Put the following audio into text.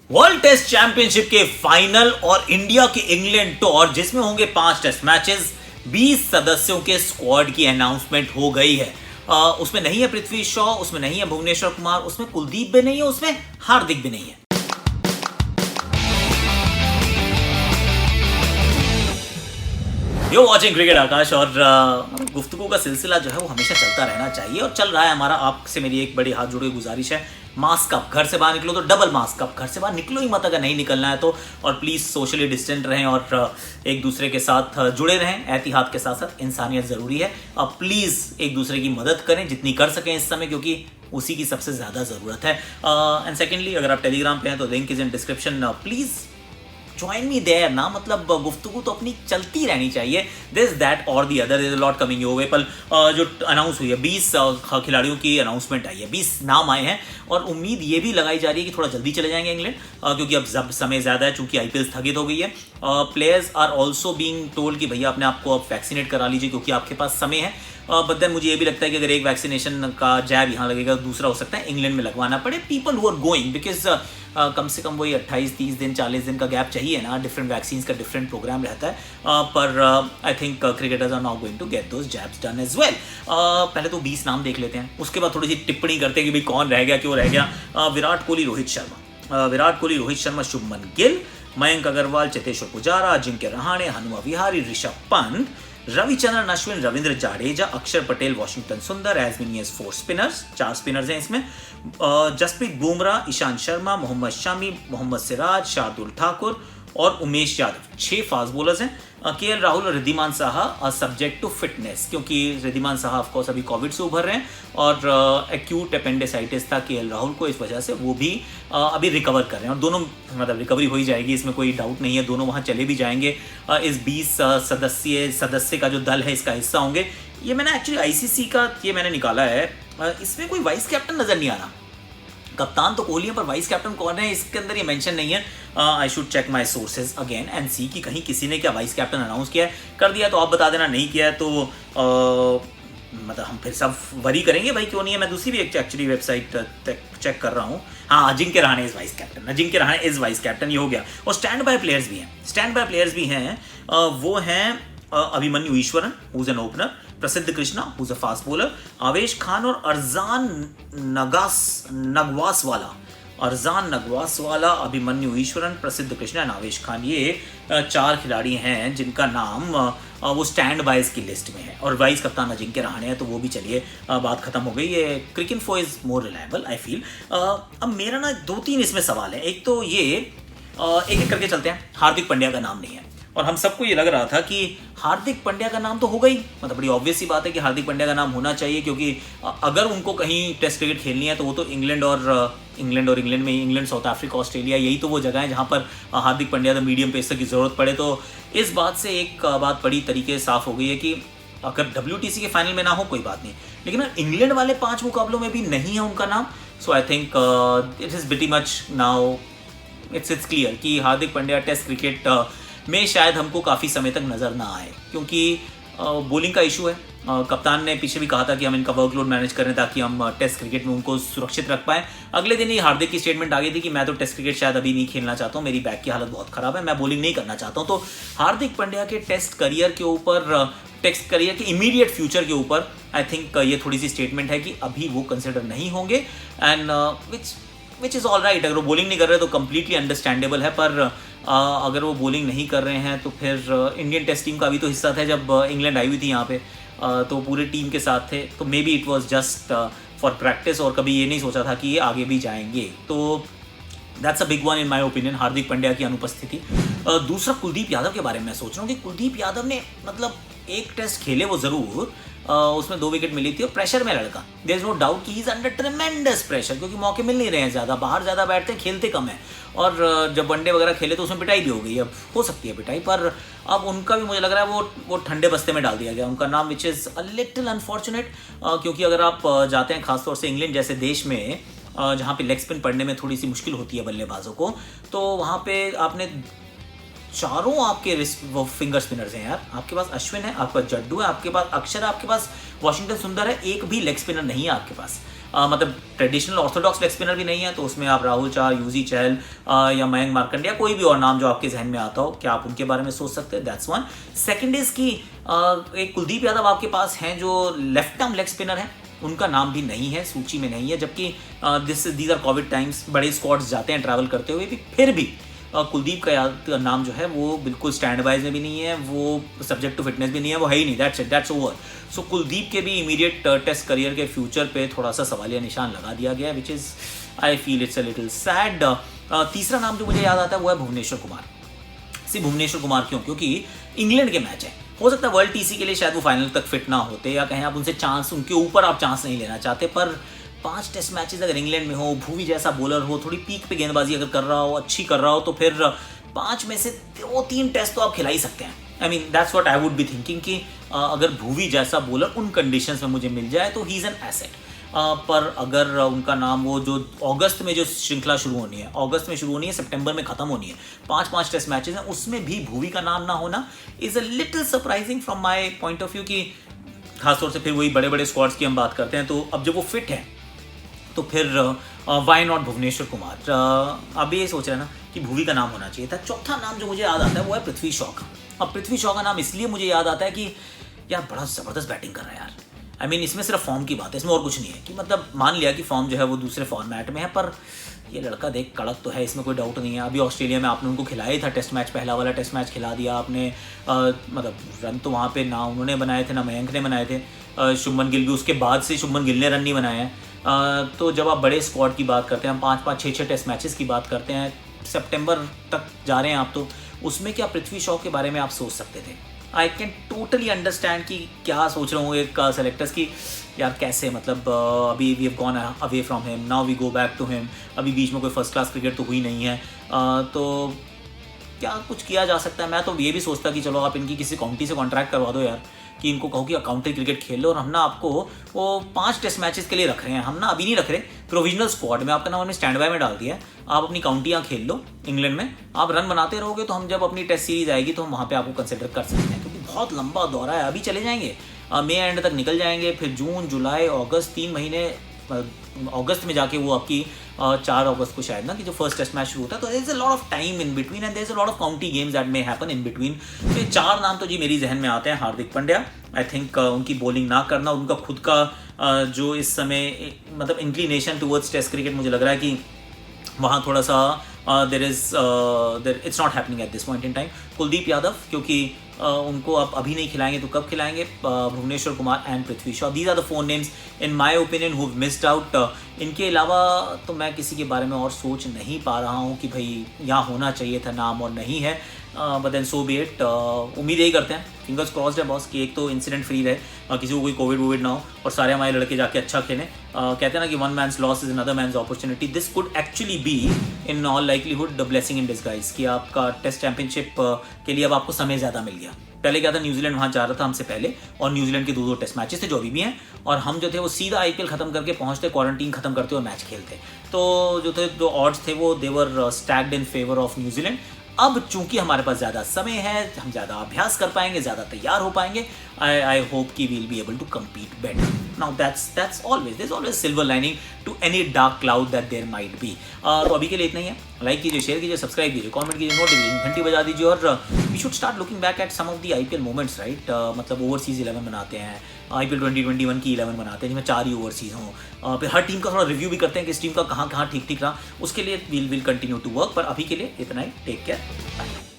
World test championship के final और India के इंग्लैंड टूर जिसमें होंगे 5 टेस्ट मैचेस, 20 सदस्यों के स्क्वाड की अनाउंसमेंट हो गई है। उसमें नहीं है पृथ्वी शॉ, उसमें नहीं है भुवनेश्वर कुमार, उसमें कुलदीप भी नहीं है, उसमें हार्दिक भी नहीं है। यो वॉचिंग क्रिकेट आकाश, और गुफ्तगू का सिलसिला जो है वो हमेशा चलता रहना चाहिए और चल रहा है हमारा। आपसे मेरी एक बड़ी हाथ जोड़ी गुजारिश है, मास्क अप, घर से बाहर निकलो तो डबल मास्क अप, घर से बाहर निकलो ही मत अगर नहीं निकलना है तो। और प्लीज़ सोशली डिस्टेंट रहें और एक दूसरे के साथ जुड़े रहें। एहतियात के साथ साथ इंसानियत ज़रूरी है। अब प्लीज़ एक दूसरे की मदद करें जितनी कर सकें इस समय, क्योंकि उसी की सबसे ज़्यादा ज़रूरत है। एंड सेकेंडली, अगर आप टेलीग्राम पे हैं तो link is in description, please join me there ना। मतलब गुफ्तगू तो अपनी चलती रहनी चाहिए, दिस दैट और the other, is lot coming your way. पर जो अनाउंस हुई है 20 खिलाड़ियों की अनाउंसमेंट आई है, 20 नाम आए हैं और उम्मीद ये भी लगाई जा रही है कि थोड़ा जल्दी चले जाएंगे इंग्लैंड, क्योंकि अब समय ज़्यादा है, चूंकि आईपीएल स्थगित हो गई है। Players are also being told कि भैया अपने आप को अब वैक्सीनेट करा लीजिए क्योंकि आपके पास समय है। बट देन मुझे ये भी लगता है कि अगर एक वैक्सीनेशन का जैब यहाँ लगेगा, दूसरा हो सकता है इंग्लैंड में लगवाना पड़े। People who are going, because कम से कम वही 28-30 दिन 40 दिन का गैप चाहिए ना। डिफरेंट वैक्सीन का डिफरेंट प्रोग्राम रहता है, पर I think cricketers are now going to get those jabs done as well. पहले तो 20 नाम देख लेते हैं, उसके बाद थोड़ी सी टिप्पणी करते हैं कि भाई कौन रह गया, क्यों रह गया। Virat Kohli, Rohit Sharma, Shubman Gill, Mayank Agarwal, Cheteshwar Pujara, Ajinkya Rahane, Hanuma Vihari, Rishabh Pant, Ravichandran Ashwin, Ravindra Jadeja, Akshar Patel, Washington Sundar, as many as 4 spinners, 4 spinners हैं इसमें। जसप्रीत बुमराह, ईशांत शर्मा, मोहम्मद शमी, मोहम्मद सिराज, शार्दुल ठाकुर और उमेश यादव, 6 फास्ट बॉलर्स हैं। केएल राहुल और Riddhiman Saha subject to fitness, क्योंकि रिद्धिमान साहा ऑफकोर्स अभी कोविड से उभर रहे हैं और एक्यूट अपेंडिसाइटिस था केएल राहुल को, इस वजह से वो भी अभी रिकवर कर रहे हैं और दोनों मतलब रिकवरी हो ही जाएगी, इसमें कोई डाउट नहीं है। दोनों वहाँ चले भी जाएंगे, इस 20 सदस्य का जो दल है इसका हिस्सा होंगे। ये मैंने एक्चुअली आईसीसी का ये मैंने निकाला है, इसमें कोई वाइस कैप्टन नजर नहीं आ रहा। कप्तान तो कोहली है, पर वाइस कैप्टन कौन है इसके अंदर ये मेंशन नहीं है। I should check my sources again and see कि कहीं किसी ने क्या वाइस कैप्टन अनाउंस किया है। कर दिया तो आप बता देना, नहीं किया है तो मतलब हम फिर सब वरी करेंगे भाई क्यों नहीं है। मैं दूसरी भी एक्चुअली वेबसाइट चेक कर रहा हूँ। हाँ, Ajinkya Rahane is vice captain, ये हो गया। और स्टैंड बाय प्लेयर्स भी हैं, वो हैं Abhimanyu Easwaran who is an opener, Prasidh Krishna who is a fast bowler, Avesh Khan और अरजान नगवासवाला, अभिमन्यु ईश्वरन, प्रसिद्ध कृष्णा एंड आवेश खान। ये 4 खिलाड़ी हैं जिनका नाम वो स्टैंड बायज की लिस्ट में है। और वाइस कप्तान अजिंक्य रहाणे है, तो वो भी चलिए बात खत्म हो गई। ये Cricinfo is more reliable I feel. अब मेरा ना 2-3 इसमें सवाल है। एक तो ये एक एक करके चलते हैं। हार्दिक पांड्या का नाम नहीं है और हम सबको ये लग रहा था कि हार्दिक पांड्या का नाम तो होगा ही, मतलब बड़ी ऑब्वियस सी बात है कि हार्दिक पांड्या का नाम होना चाहिए, क्योंकि अगर उनको कहीं टेस्ट क्रिकेट खेलनी है तो वो तो इंग्लैंड, साउथ अफ्रीका, ऑस्ट्रेलिया, यही तो वो जगह है जहाँ पर Hardik Pandya the medium pacer की ज़रूरत पड़े। तो इस बात से एक बात बड़ी तरीके से साफ हो गई है कि अगर WTC के फाइनल में ना हो कोई बात नहीं, लेकिन इंग्लैंड वाले 5 मुकाबलों में भी नहीं है उनका नाम। So I think it is very much now it's clear कि हार्दिक पांड्या टेस्ट क्रिकेट में शायद हमको काफ़ी समय तक नज़र ना आए, क्योंकि बॉलिंग का इशू है। कप्तान ने पीछे भी कहा था कि हम इनका वर्कलोड मैनेज करें ताकि हम टेस्ट क्रिकेट में उनको सुरक्षित रख पाएँ। अगले दिन ही हार्दिक की स्टेटमेंट आ गई थी कि मैं तो टेस्ट क्रिकेट शायद अभी नहीं खेलना चाहता हूँ, मेरी बैक की हालत बहुत ख़राब है, मैं बॉलिंग नहीं करना चाहता हूँ। तो हार्दिक पांड्या के टेस्ट करियर के इमीडिएट फ्यूचर के ऊपर आई थिंक ये थोड़ी सी स्टेटमेंट है कि अभी वो कंसिडर नहीं होंगे, and which is all right. अगर वो बॉलिंग नहीं कर रहे तो कम्प्लीटली अंडरस्टैंडेबल है, पर अगर वो बॉलिंग नहीं कर रहे हैं तो फिर इंडियन टेस्ट टीम का भी तो हिस्सा था जब इंग्लैंड आई हुई थी यहाँ पे, तो पूरे टीम के साथ थे, तो may be it was just for practice और कभी ये नहीं सोचा था कि ये आगे भी जाएंगे। तो that's a big one in my opinion, Hardik Pandya की अनुपस्थिति। दूसरा, कुलदीप यादव के बारे में मैं सोच रहा हूँ कि कुलदीप यादव ने मतलब एक टेस्ट खेले वो ज़रूर, उसमें 2 विकेट मिली थी और प्रेशर में लड़का, देयर इज नो डाउट कि ही इज अंडर ट्रेमेंडस प्रेशर, क्योंकि मौके मिल नहीं रहे हैं ज़्यादा, बाहर ज़्यादा बैठते हैं, खेलते कम है। और जब वनडे वगैरह खेले तो उसमें पिटाई भी हो गई, अब हो सकती है पिटाई, पर अब उनका भी मुझे लग रहा है वो ठंडे बस्ते में डाल दिया गया उनका नाम, which is a little unfortunate. क्योंकि अगर आप जाते हैं खासतौर से इंग्लैंड जैसे देश में जहाँ पे लेग स्पिन पढ़ने में थोड़ी सी मुश्किल होती है बल्लेबाजों को, तो वहाँ पे आपने चारों आपके वो फिंगर स्पिनर्स हैं यार। आपके पास अश्विन है, आपके पास जड्डू है, आपके पास अक्षर है, आपके पास वॉशिंगटन सुंदर है, एक भी लेग स्पिनर नहीं है आपके पास। मतलब ट्रेडिशनल ऑर्थोडॉक्स लेग स्पिनर भी नहीं है, तो उसमें आप राहुल चार, यूजी चहल या मयंक मार्कंडेय, कोई भी और नाम जो आपके जहन में आता हो, क्या आप उनके बारे में सोच सकते हैं? That's one. सेकंड इज कि एक कुलदीप यादव आपके पास हैं जो लेफ्ट आर्म लेग स्पिनर है, उनका नाम भी नहीं है, सूची में नहीं है, जबकि दीज आर कोविड टाइम्स, बड़े स्क्वाड्स जाते हैं ट्रैवल करते हुए भी, फिर भी कुलदीप का नाम जो है वो बिल्कुल स्टैंड बाइज में भी नहीं है, वो सब्जेक्ट टू फिटनेस भी नहीं है, वो है ही नहीं, दैट्स इट, दैट्स ओवर। सो कुलदीप के भी इमीडिएट टेस्ट करियर के फ्यूचर पे थोड़ा सा सवालिया निशान लगा दिया गया, which is I feel it's a little sad. तीसरा नाम जो मुझे याद आता है वो है भुवनेश्वर कुमार। भुवनेश्वर कुमार क्योंकि इंग्लैंड के मैच है, हो सकता है वर्ल्ड टीसी के लिए शायद वो फाइनल तक फिट ना होते, या कहीं आप उनसे चांस, उनके ऊपर आप चांस नहीं लेना चाहते, पर 5 टेस्ट मैचेस अगर इंग्लैंड में हो, भुवी जैसा बॉलर हो, थोड़ी पीक पे गेंदबाजी अगर कर रहा हो, अच्छी कर रहा हो, तो फिर 5 में से 2-3 टेस्ट तो आप खिला ही सकते हैं। I mean that's what I would be thinking कि अगर भुवी जैसा बॉलर उन कंडीशंस में मुझे मिल जाए तो ही इज़ एन एसेट। पर अगर उनका नाम, वो जो अगस्त में जो श्रृंखला शुरू होनी है, अगस्त में शुरू होनी है, सितंबर में खत्म होनी है, 5 टेस्ट मैचेस हैं, उसमें भी भुवी का नाम ना होना is a little surprising from my point of view, कि खासतौर से फिर वही बड़े बड़े स्क्वाड्स की हम बात करते हैं, तो अब जब वो फिट है तो फिर वाई नॉट भुवनेश्वर कुमार। अब ये सोच रहे हैं ना कि भुवी का नाम होना चाहिए था। चौथा नाम जो मुझे याद आता है वो है पृथ्वी शॉ का। अब पृथ्वी शॉ का नाम इसलिए मुझे याद आता है कि यार बड़ा ज़बरदस्त बैटिंग कर रहा है यार। आई मीन इसमें सिर्फ फॉर्म की बात है, इसमें और कुछ नहीं है, कि मतलब मान लिया कि फॉर्म जो है वो दूसरे फॉर्मेट में है, पर ये लड़का देख कड़क तो है, इसमें कोई डाउट नहीं है। अभी ऑस्ट्रेलिया में आपने उनको खिलाया ही था टेस्ट मैच, पहला वाला टेस्ट मैच खिला दिया आपने। मतलब रन तो वहाँ पे ना उन्होंने बनाए थे ना मयंक ने बनाए थे, शुभमन गिल भी, उसके बाद से शुभमन गिल ने रन नहीं बनाए हैं। तो जब आप बड़े स्क्वाड की बात करते हैं, हम 5-5, 6-6 टेस्ट मैचेस की बात करते हैं, सितंबर तक जा रहे हैं आप, तो उसमें क्या पृथ्वी शॉ के बारे में आप सोच सकते थे? आई कैन टोटली अंडरस्टैंड कि क्या सोच रहे हूँ एक सेलेक्टर्स की, यार कैसे, मतलब अभी we have gone away from him, now we go back to him, अभी बीच में कोई फर्स्ट क्लास क्रिकेट तो हुई नहीं है, तो क्या कुछ किया जा सकता है? मैं तो ये भी सोचता कि चलो आप इनकी किसी काउंटी से कॉन्ट्रैक्ट करवा दो यार, कि इनको कहो कि काउंटी क्रिकेट खेल लो, और हम ना आपको वो 5 टेस्ट मैचेस के लिए रख रहे हैं, हम ना अभी नहीं रख रहे, प्रोविजनल स्क्वाड में आपका नाम हमने स्टैंड बाय में डाल दिया है, आप अपनी काउंटियाँ खेल लो इंग्लैंड में, आप रन बनाते रहोगे तो हम जब अपनी टेस्ट सीरीज आएगी तो हम वहाँ पर आपको कंसिडर कर सकते हैं, क्योंकि बहुत लंबा दौरा है। अभी चले जाएंगे, मई एंड तक निकल जाएंगे, फिर जून, जुलाई, अगस्त, 3 महीने, अगस्त में जाके वो आपकी 4 अगस्त को शायद ना कि जो फर्स्ट टेस्ट मैच शुरू होता है, तो there is a lot of time in between and there is a lot of county games that may happen in between. तो ये 4 नाम तो जी मेरी जहन में आते हैं। हार्दिक पांड्या, आई थिंक उनकी बॉलिंग ना करना, उनका खुद का जो इस समय मतलब इंक्लिनेशन टुवर्ड्स टेस्ट क्रिकेट, मुझे लग रहा है कि वहाँ थोड़ा सा there it's not happening at this point in time. Kuldeep Yadav, क्योंकि उनको आप अभी नहीं खिलाएंगे तो कब खिलाएंगे? Bhuvneshwar Kumar and Prithvi Shaw, these are the 4 names in my opinion who missed out. इनके अलावा तो मैं किसी के बारे में और सोच नहीं पा रहा हूँ कि भाई यहाँ होना चाहिए था नाम और नहीं है, but then so be it. उम्मीद यही करते हैं, फिंगर्स क्रॉस्ड है बॉस, कि एक तो इंसिडेंट फ्री रहे, किसी को कोई कोविड ना हो, और सारे हमारे लड़के जाके अच्छा खेलें। कहते हैं ना कि one man's loss is another man's opportunity, this could actually be in all likelihood the blessing in disguise, कि आपका टेस्ट चैंपियनशिप के लिए अब आपको समय ज़्यादा मिल गया। पहले क्या था, न्यूजीलैंड वहाँ जा रहा था हमसे पहले, और न्यूजीलैंड के 2-2 टेस्ट मैचेस थे जो अभी भी हैं, और हम जो थे वो सीधा आईपीएल खत्म करके पहुँचते, क्वारंटीन खत्म करते और मैच खेलते, तो जो थे 2 ऑड्स थे वो they were stacked in favour of New Zealand. अब चूंकि हमारे पास ज़्यादा समय है, हम ज़्यादा अभ्यास कर पाएंगे, ज़्यादा तैयार हो पाएंगे, आई होप कि we'll be able to compete better. Now that's always, there is always silver lining to any dark cloud that there might be. तो अभी के लिए इतना ही है। लाइक कीजिए, शेयर कीजिए, सब्सक्राइब कीजिए, कमेंट कीजिए, नोटिफिकेशन घंटी बजा दीजिए, और we should start looking back at some of the IPL moments, right. मतलब ओवरसीज 11 बनाते हैं, आईपीएल 2021 की 11 बनाते हैं जिसमें 4 ही ओवरसीज हों, फिर हर टीम का थोड़ा रिव्यू भी करते हैं कि इस टीम का कहाँ ठीक रहा। उसके लिए विल कंटिन्यू टू वर्क, पर अभी के लिए इतना ही। Take care, bye.